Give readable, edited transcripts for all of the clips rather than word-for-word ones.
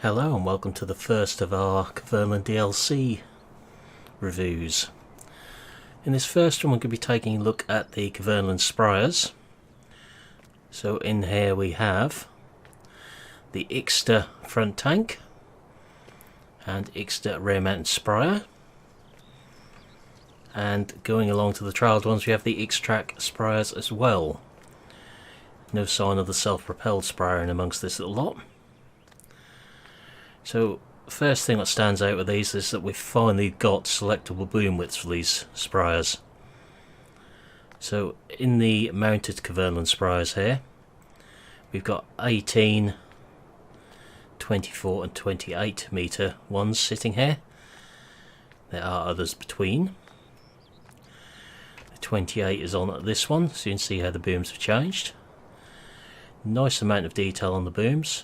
Hello and welcome to the first of our Kverneland DLC reviews. In this first one we're going to be taking a look at the Kverneland sprayers. So in here we have the Ixter front tank and Ixter rear mounted sprayer, and going along to the trialed ones we have the Ixtrack sprayers as well. No sign of the self-propelled sprayer in amongst this little lot. So first thing that stands out with these is that we've finally got selectable boom widths for these sprayers. So in the mounted Kverneland sprayers here we've got 18, 24 and 28 metre ones sitting here. There are others between. The 28 is on this one, so you can see how the booms have changed. Nice amount of detail on the booms.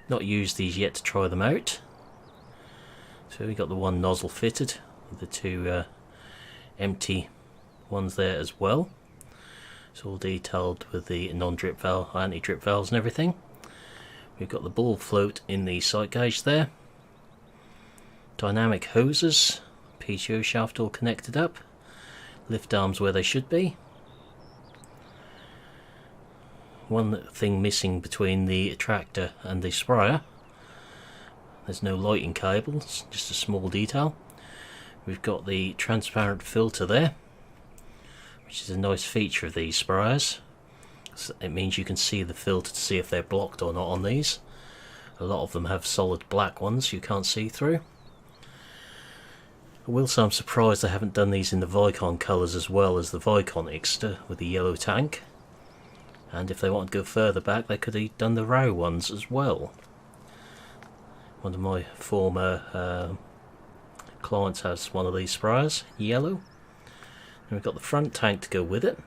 Not used these yet to try them out. So we got the one nozzle fitted with the two empty ones there as well. It's all detailed with the non-drip valve, anti-drip valves and everything. We've got the ball float in the sight gauge there. Dynamic hoses, PTO shaft all connected up. Lift arms where they should be. One thing missing between the tractor and the sprayer, there's no lighting cables, just a small detail. We've got the transparent filter there, which is a nice feature of these sprayers. It means you can see the filter to see if they're blocked or not on these. A lot of them have solid black ones you can't see through. I will say I'm surprised they haven't done these in the Vicon colours as well as the Vicon Ixter with the yellow tank. And if they wanted to go further back, they could have done the row ones as well. One of my former clients has one of these sprayers, yellow. And we've got the front tank to go with it.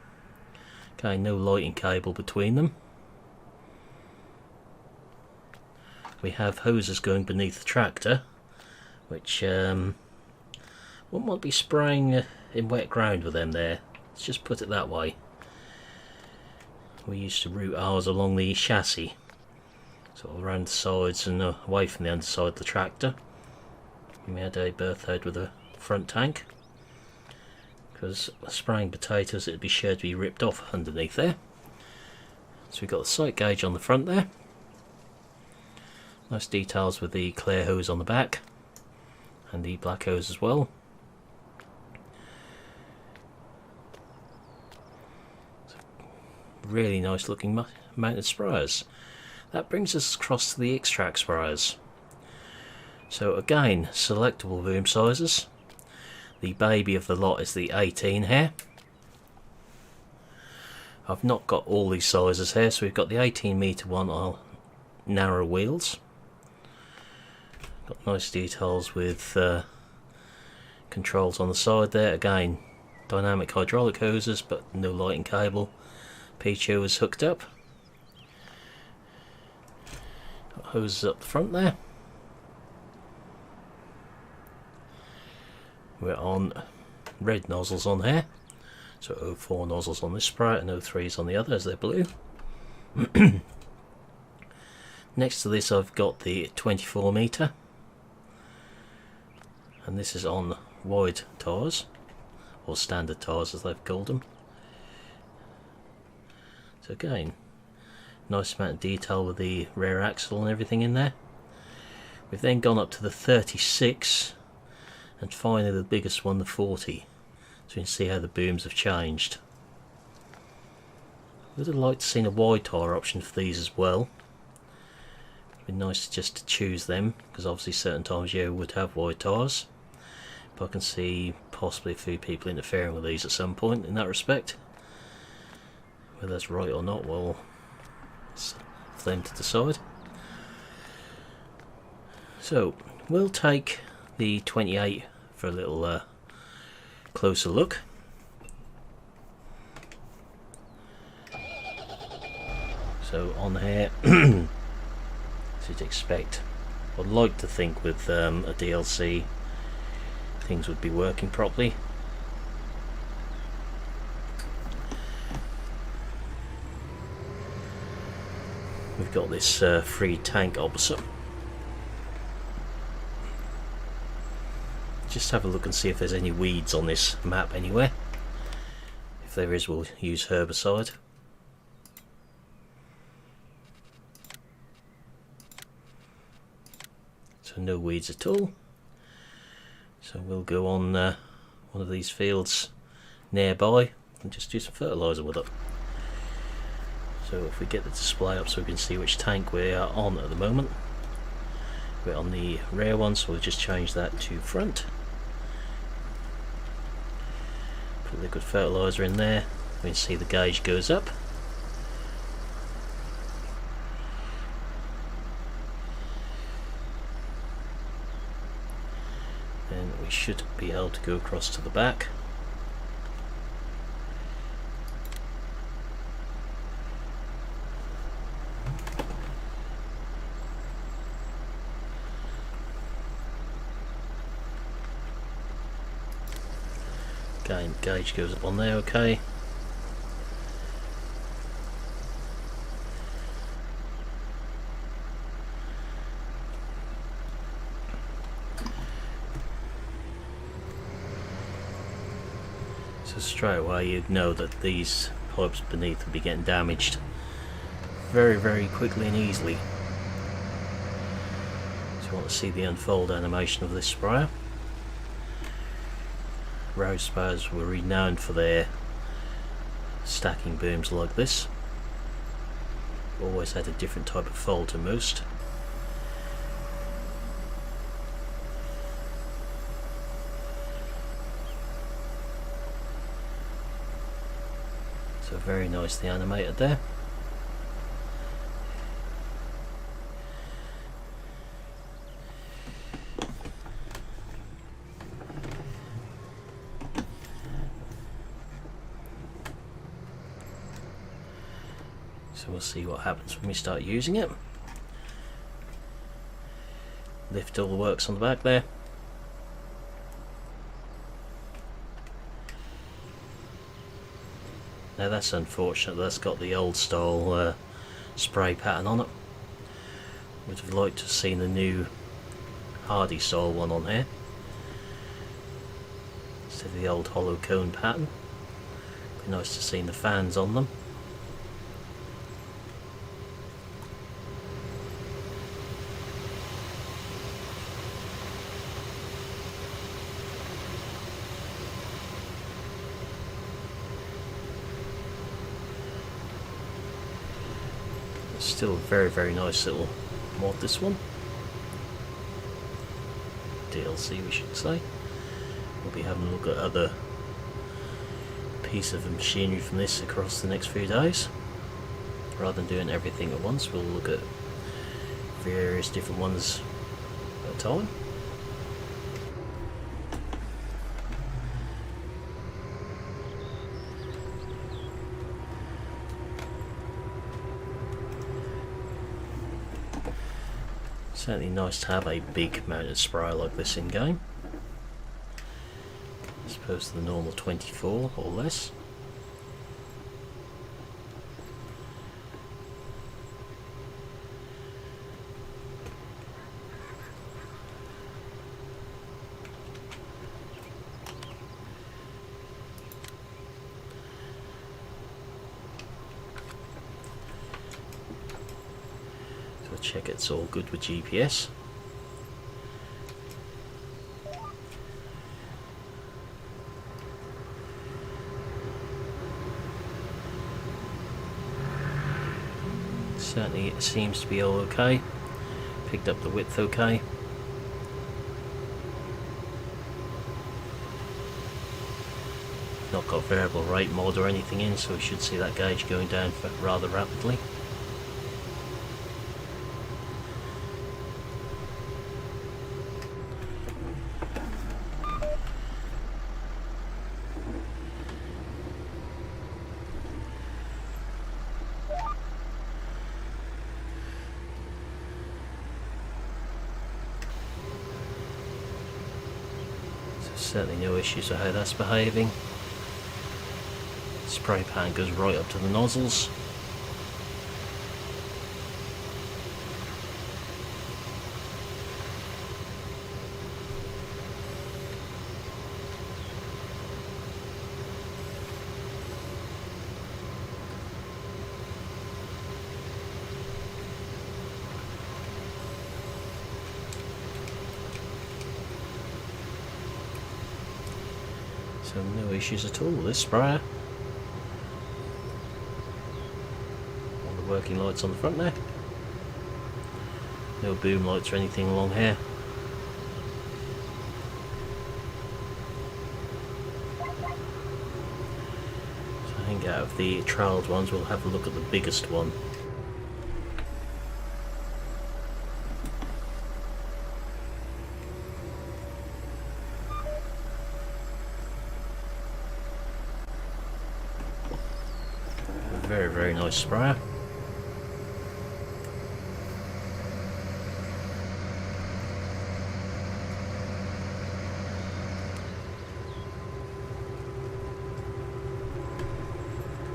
Okay, no lighting cable between them. We have hoses going beneath the tractor, which one might be spraying in wet ground with them there. Let's just put it that way. We used to route ours along the chassis, sort of around the sides and away from the underside of the tractor. We had a berth out with a front tank, because spraying potatoes it'd be sure to be ripped off underneath there. So we've got the sight gauge on the front there. Nice details with the clear hose on the back and the black hose as well. Really nice looking mounted sprayers. That brings us across to the Ixtrack sprayers. So again, selectable boom sizes. The baby of the lot is the 18 here. I've not got all these sizes here, so we've got the 18 metre one on narrow wheels. Got nice details with controls on the side there. Again, dynamic hydraulic hoses but no lighting cable. PTO is hooked up. Got hoses up the front there. We're on red nozzles on here, so 04 nozzles on this sprayer and 03s on the other as they're blue. Next to this I've got the 24 metre, and this is on wide tyres, or standard tyres as they've called them. So again, nice amount of detail with the rear axle and everything in there. We've then gone up to the 36 and finally the biggest one, the 40. So you can see how the booms have changed. I would have liked to see a wide tyre option for these as well. It'd be nice just to choose them, because obviously certain times you would have wide tyres. But I can see possibly a few people interfering with these at some point in that respect. Whether that's right or not, well, it's for them to decide. So we'll take the 28 for a little closer look. So on here, as you'd expect, I'd like to think with a DLC things would be working properly. We've got this free tank opposite. Just have a look and see if there's any weeds on this map anywhere. If there is, we'll use herbicide. So no weeds at all. So we'll go on one of these fields nearby and just do some fertiliser with it. So if we get the display up so we can see which tank we are on at the moment. We're on the rear one, so we'll just change that to front. Put liquid fertiliser in there. We can see the gauge goes up. And we should be able to go across to the back. Again, gauge goes up on there, okay. So straight away you'd know that these pipes beneath would be getting damaged very, very quickly and easily. So you want to see the unfold animation of this sprayer. Road sprayers were renowned for their stacking booms like this. Always had a different type of fold to most. So very nicely animated there. So we'll see what happens when we start using it. Lift all the works on the back there. Now that's unfortunate, that's got the old style spray pattern on it. Would have liked to have seen the new Hardy style one on here instead of the old hollow cone pattern. Be nice to see the fans on them. Still a very, very nice little mod, this one. DLC we should say. We'll be having a look at other pieces of machinery from this across the next few days. Rather than doing everything at once, we'll look at various different ones at a time. Certainly nice to have a big mounted sprayer like this in game, as opposed to the normal 24 or less. Check it's all good with GPS. Certainly it seems to be all okay. Picked up the width okay. Not got variable rate mod or anything in, so we should see that gauge going down rather rapidly. Certainly no issues with how that's behaving. Spray pan goes right up to the nozzles. So no issues at all with this sprayer. All the working lights on the front there. No boom lights or anything along here. So I think out of the trialed ones we'll have a look at the biggest one. Very, very nice sprayer.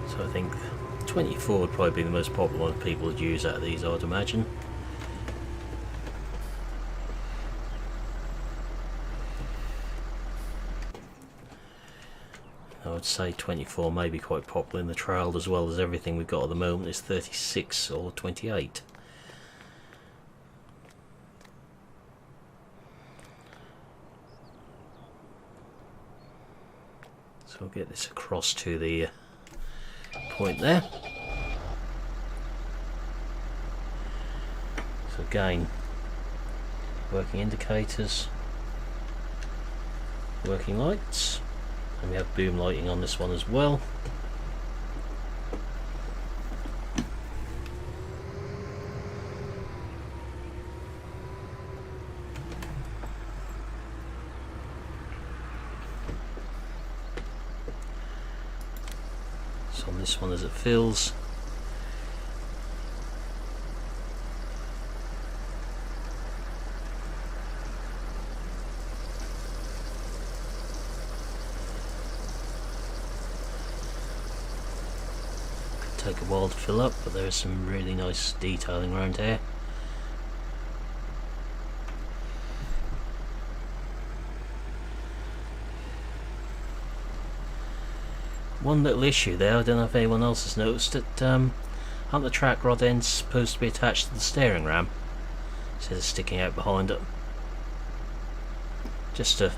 So I think 24 would probably be the most popular one people would use out of these, I'd imagine. I would say 24 may be quite popular in the trial, as well as everything we've got at the moment is 36 or 28. So we'll get this across to the point there. So again, working indicators, working lights. And we have boom lighting on this one as well. So on this one, as it fills, take a while to fill up, but there is some really nice detailing around here. One little issue there, I don't know if anyone else has noticed it, aren't the track rod ends supposed to be attached to the steering ram instead of sticking out behind it? Just a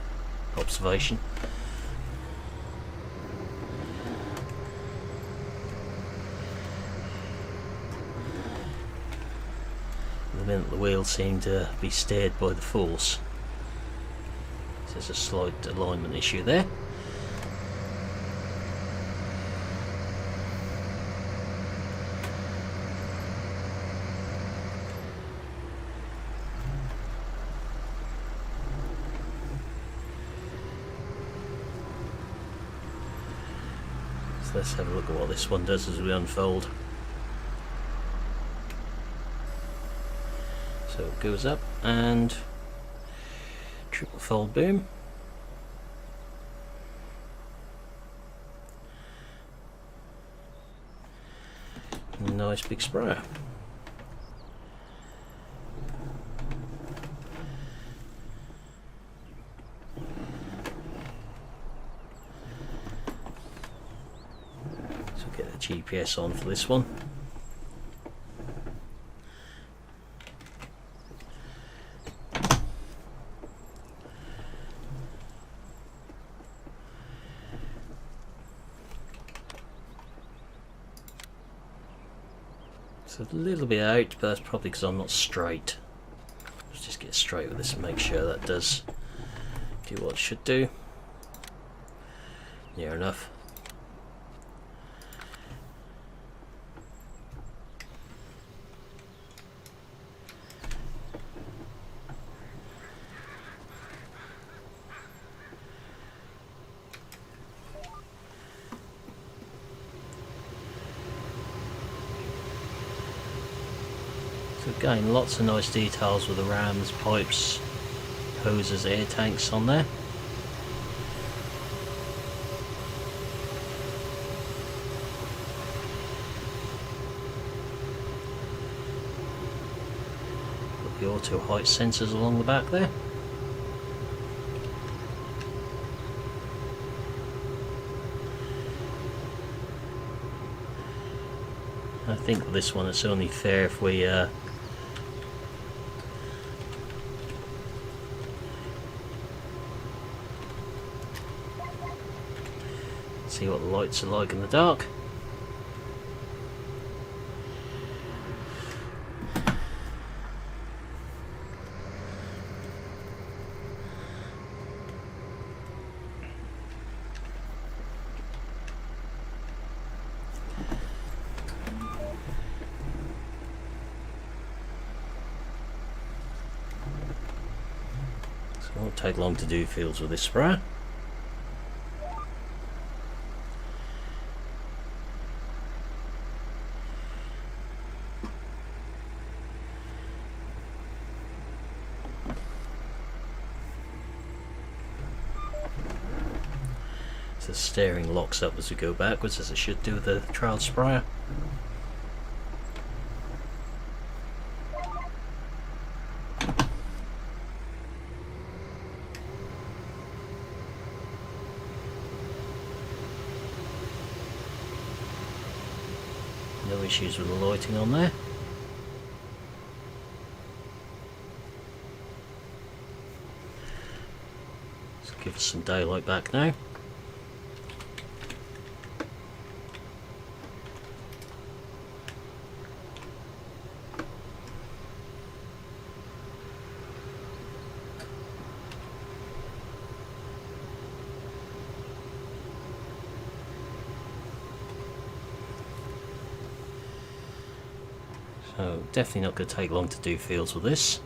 observation. The minute the wheels seem to be steered by the force. So there's a slight alignment issue there. So let's have a look at what this one does as we unfold. So it goes up and triple fold boom. Nice big sprayer. So get the GPS on for this one. It's a little bit out, but that's probably because I'm not straight. Let's just get straight with this and make sure that does do what it should do. Near enough. So again, lots of nice details with the rams, pipes, hoses, air tanks on there. Got the auto height sensors along the back there. I think with this one it's only fair if we see what the lights are like in the dark. It won't take long to do fields with this sprayer. So the steering locks up as we go backwards, as it should do with the trial sprayer. No issues with the lighting on there. Let's give us some daylight back now. So definitely not going to take long to do fields with this.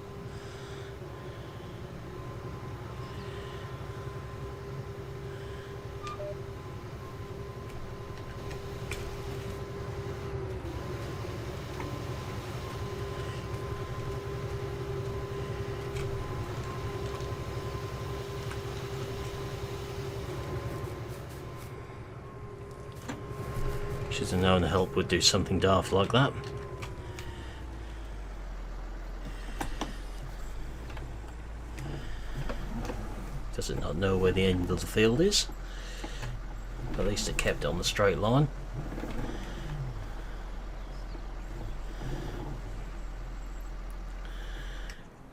Should have known the help would do something daft like that. Does it not know where the end of the field is? But at least it kept it on the straight line.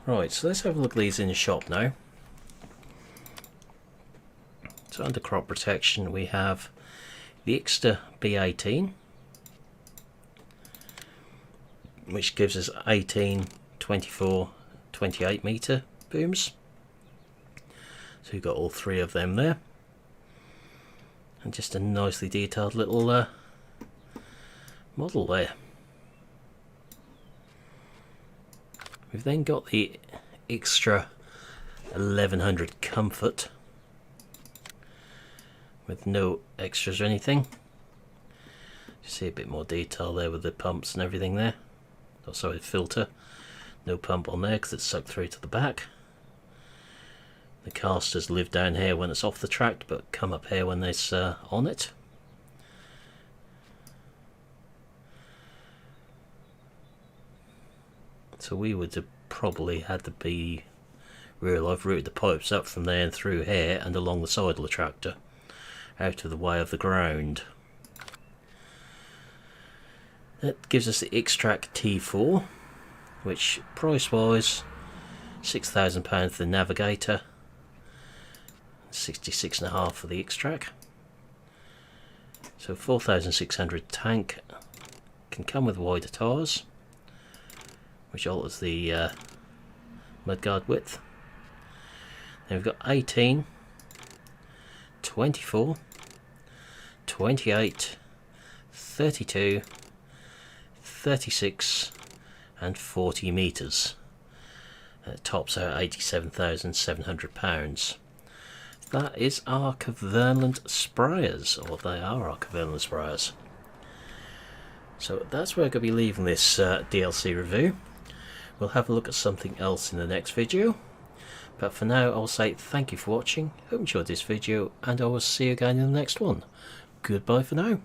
Right, so let's have a look at these in the shop now. So under crop protection we have the Ixter B18, which gives us 18, 24, 28 meter booms. So you've got all three of them there, and just a nicely detailed little model there. We've then got the Ixtra 1100 Comfort with no extras or anything. You see a bit more detail there with the pumps and everything there. Oh, sorry, filter. No pump on there because it's sucked through to the back. The casters live down here when it's off the track, but come up here when it's on it. So we would have probably had to be I've routed the pipes up from there and through here and along the side of the tractor, out of the way of the ground. That gives us the Ixtrack T4, which price wise £6,000 for the Navigator, 66.5 for the Ixtrack. So 4,600 tank, can come with wider tyres, which alters the mudguard width. Then we've got 18, 24, 28, 32, 36 and 40 metres. Tops out £87,700. That is our Kverneland sprayers, or they are our Kverneland sprayers. So that's where I'm going to be leaving this DLC review. We'll have a look at something else in the next video. But for now I'll say thank you for watching, hope you enjoyed this video, and I will see you again in the next one. Goodbye for now.